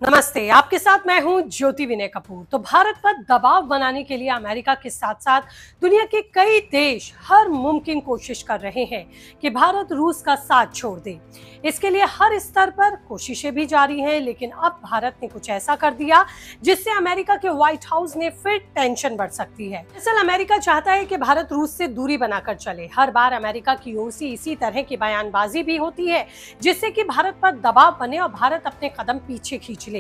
नमस्ते, आपके साथ मैं हूं ज्योति विनय कपूर। तो भारत पर दबाव बनाने के लिए अमेरिका के साथ साथ दुनिया के कई देश हर मुमकिन कोशिश कर रहे हैं कि भारत रूस का साथ छोड़ दे। इसके लिए हर स्तर पर कोशिशें भी जारी हैं, लेकिन अब भारत ने कुछ ऐसा कर दिया जिससे अमेरिका के व्हाइट हाउस ने फिर टेंशन बढ़ सकती है। दरअसल अमेरिका चाहता है कि भारत रूस से दूरी बनाकर चले। हर बार अमेरिका की ओर से इसी तरह की बयानबाजी भी होती है जिससे कि भारत पर दबाव बने और भारत अपने कदम पीछे खींच ले।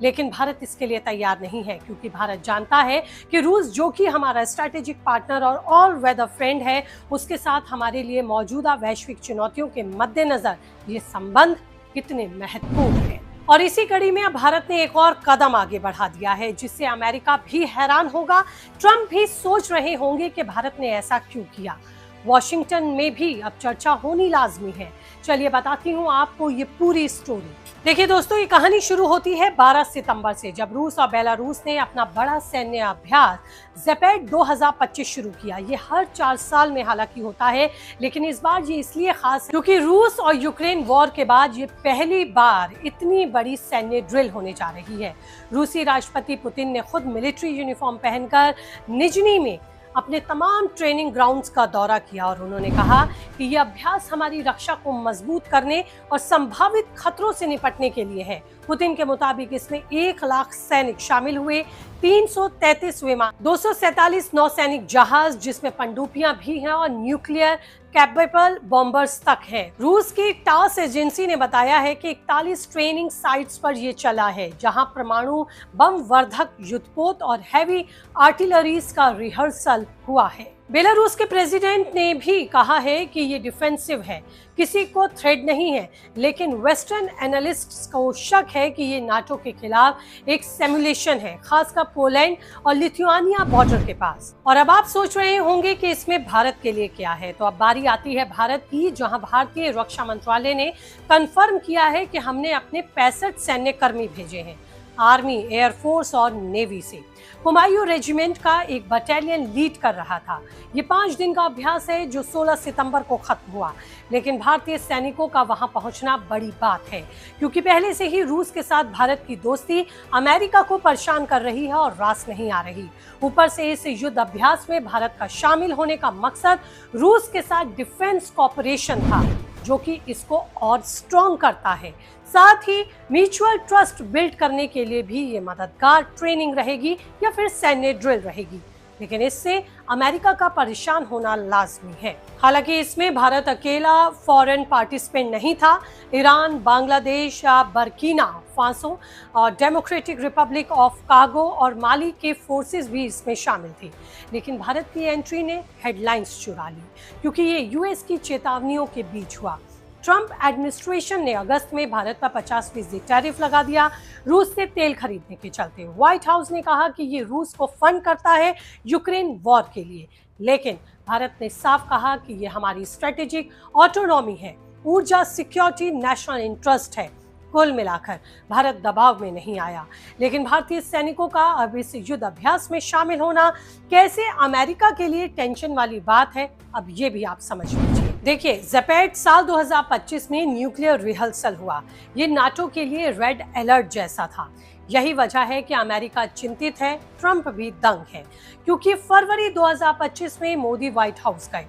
लेकिन भारत इसके लिए तैयार नहीं है, क्योंकि भारत जानता है कि रूस, जो कि हमारा स्ट्रैटेजिक पार्टनर और ऑल वेदर फ्रेंड है, उसके साथ हमारे लिए मौजूदा वैश्विक चुनौतियों के मद्देनजर ये संबंध कितने महत्वपूर्ण है। और इसी कड़ी में अब भारत ने एक और कदम आगे बढ़ा दिया है जिससे अमेरिका भी हैरान होगा। ट्रंप भी सोच रहे होंगे कि भारत ने ऐसा क्यों किया। वॉशिंगटन में भी अब चर्चा होनी लाजमी है। चलिए बताती हूँ आपको ये पूरी स्टोरी। देखिए दोस्तों, ये कहानी शुरू होती है 12 सितंबर से, जब रूस और बेलारूस ने अपना बड़ा सैन्य अभ्यास ज़ेपेट 2025 शुरू किया। ये हर 4 साल में हालांकि होता है, लेकिन इस बार ये इसलिए खास है क्योंकि रूस और यूक्रेन वॉर के बाद ये पहली बार इतनी बड़ी सैन्य ड्रिल होने जा रही है। रूसी राष्ट्रपति पुतिन ने खुद मिलिट्री यूनिफॉर्म पहनकर निजनी में अपने तमाम ट्रेनिंग ग्राउंड्स का दौरा किया और उन्होंने कहा कि यह अभ्यास हमारी रक्षा को मजबूत करने और संभावित खतरों से निपटने के लिए है। पुतिन के मुताबिक इसमें 1 लाख सैनिक शामिल हुए, 333 विमान, 247 नौसैनिक जहाज जिसमें पनडुब्बियां भी हैं और न्यूक्लियर कैपेबल बॉम्बर्स तक हैं। रूस की टास एजेंसी ने बताया है कि 41 ट्रेनिंग साइट्स पर यह चला है, जहां परमाणु बम वर्धक युद्धपोत और हैवी आर्टिलरीज का रिहर्सल हुआ है। बेलारूस के प्रेसिडेंट ने भी कहा है कि ये डिफेंसिव है, किसी को थ्रेट नहीं है, लेकिन वेस्टर्न एनालिस्ट्स को शक है कि ये नाटो के खिलाफ एक सिमुलेशन है, खासकर पोलैंड और लिथुआनिया बॉर्डर के पास। और अब आप सोच रहे होंगे कि इसमें भारत के लिए क्या है। तो अब बारी आती है भारत की, जहां भारतीय रक्षा मंत्रालय ने कंफर्म किया है कि हमने अपने 65 सैन्य कर्मी भेजे हैं, आर्मी, एयरफोर्स और नेवी से। हुमायूं रेजिमेंट का एक बटालियन लीड कर रहा था। ये 5 दिन का अभ्यास है जो 16 सितंबर को खत्म हुआ, लेकिन भारतीय सैनिकों का वहां पहुंचना बड़ी बात है, क्योंकि पहले से ही रूस के साथ भारत की दोस्ती अमेरिका को परेशान कर रही है और रास नहीं आ रही। ऊपर से इस युद्ध अभ्यास में भारत का शामिल होने का मकसद रूस के साथ डिफेंस कॉपरेशन था, जो कि इसको और स्ट्रॉन्ग करता है। साथ ही म्यूचुअल ट्रस्ट बिल्ड करने के लिए भी ये मददगार ट्रेनिंग रहेगी या फिर सैन्य ड्रिल रहेगी, लेकिन इससे अमेरिका का परेशान होना लाजमी है। हालांकि इसमें भारत अकेला फॉरेन पार्टिसिपेंट नहीं था। ईरान, बांग्लादेश, बर्किना फासो और डेमोक्रेटिक रिपब्लिक ऑफ कांगो और माली के फोर्सेस भी इसमें शामिल थे। लेकिन भारत की एंट्री ने हेडलाइंस चुरा ली, क्योंकि ये यूएस की चेतावनियों के बीच हुआ। ट्रंप एडमिनिस्ट्रेशन ने अगस्त में भारत पर 50% टैरिफ लगा दिया रूस से तेल खरीदने के चलते। व्हाइट हाउस ने कहा कि ये रूस को फंड करता है यूक्रेन वॉर के लिए, लेकिन भारत ने साफ कहा कि ये हमारी स्ट्रेटेजिक ऑटोनॉमी है, ऊर्जा सिक्योरिटी, नेशनल इंटरेस्ट है। कुल मिलाकर भारत दबाव में नहीं आया, लेकिन भारतीय सैनिकों का अब इस युद्ध अभ्यास में शामिल होना कैसे अमेरिका के लिए टेंशन वाली बात है, अब ये भी आप समझ लीजिए। देखिए, ज़ेपेट साल 2025 में न्यूक्लियर रिहर्सल हुआ। ये नाटो के लिए रेड अलर्ट जैसा था। यही वजह है कि अमेरिका चिंतित है, ट्रंप भी दंग है, क्योंकि फरवरी 2025 में मोदी व्हाइट हाउस गए।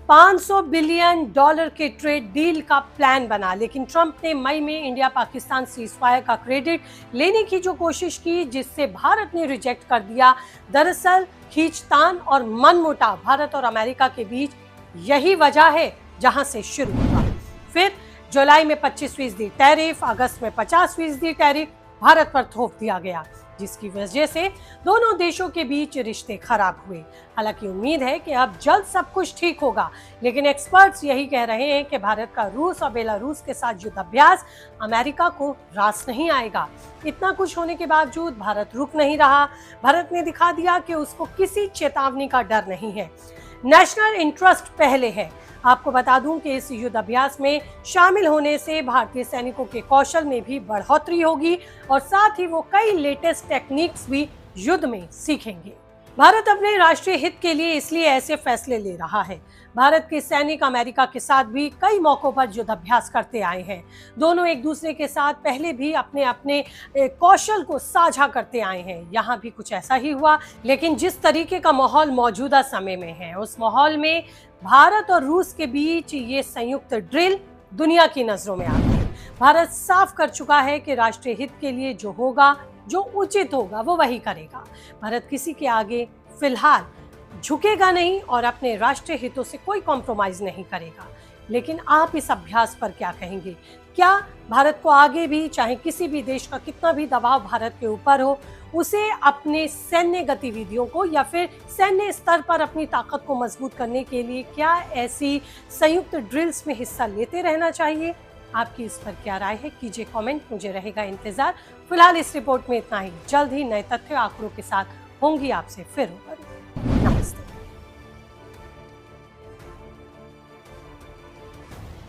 $500 बिलियन के ट्रेड डील का प्लान बना, लेकिन ट्रंप ने मई में इंडिया पाकिस्तान सीजफायर का क्रेडिट लेने की जो कोशिश की, जिससे भारत ने रिजेक्ट कर दिया। दरअसल खींचतान और मनमुटाव भारत और अमेरिका के बीच यही वजह है जहां से शुरू हुआ। फिर जुलाई में 25% टैरिफ, अगस्त में 50% टैरिफ भारत पर थोप दिया गया, जिसकी वजह से दोनों देशों के बीच रिश्ते खराब हुए। हालांकि उम्मीद है कि अब जल्द सब कुछ ठीक होगा, लेकिन एक्सपर्ट्स यही कह रहे हैं कि भारत का रूस और बेलारूस के साथ युद्ध अभ्यास अमेरिका को रास नहीं आएगा। इतना कुछ होने के बावजूद भारत रुक नहीं रहा। भारत ने दिखा दिया कि उसको किसी चेतावनी का डर नहीं है। नेशनल इंटरेस्ट पहले है। आपको बता दूं कि इस युद्ध अभ्यास में शामिल होने से भारतीय सैनिकों के कौशल में भी बढ़ोतरी होगी और साथ ही वो कई लेटेस्ट टेक्निक्स भी युद्ध में सीखेंगे। भारत अपने राष्ट्रीय हित के लिए इसलिए ऐसे फैसले ले रहा है। भारत के सैनिक अमेरिका के साथ भी कई मौकों पर युद्धाभ्यास करते आए हैं। दोनों एक दूसरे के साथ पहले भी अपने अपने कौशल को साझा करते आए हैं। यहाँ भी कुछ ऐसा ही हुआ, लेकिन जिस तरीके का माहौल मौजूदा समय में है, उस माहौल में भारत और रूस के बीच ये संयुक्त ड्रिल दुनिया की नजरों में आ गई। भारत साफ कर चुका है कि राष्ट्रीय हित के लिए जो होगा, जो उचित होगा, वो वही करेगा। भारत किसी के आगे फिलहाल झुकेगा नहीं और अपने राष्ट्रीय हितों से कोई कॉम्प्रोमाइज नहीं करेगा। लेकिन आप इस अभ्यास पर क्या कहेंगे? क्या भारत को आगे भी, चाहे किसी भी देश का कितना भी दबाव भारत के ऊपर हो, उसे अपने सैन्य गतिविधियों को या फिर सैन्य स्तर पर अपनी ताकत को मजबूत करने के लिए क्या ऐसी संयुक्त ड्रिल्स में हिस्सा लेते रहना चाहिए? आपकी इस पर क्या राय है? कीजिए कमेंट, मुझे रहेगा इंतजार। फिलहाल इस रिपोर्ट में इतना ही। जल्द ही नए तथ्य आंकड़ों के साथ होंगी आपसे फिर।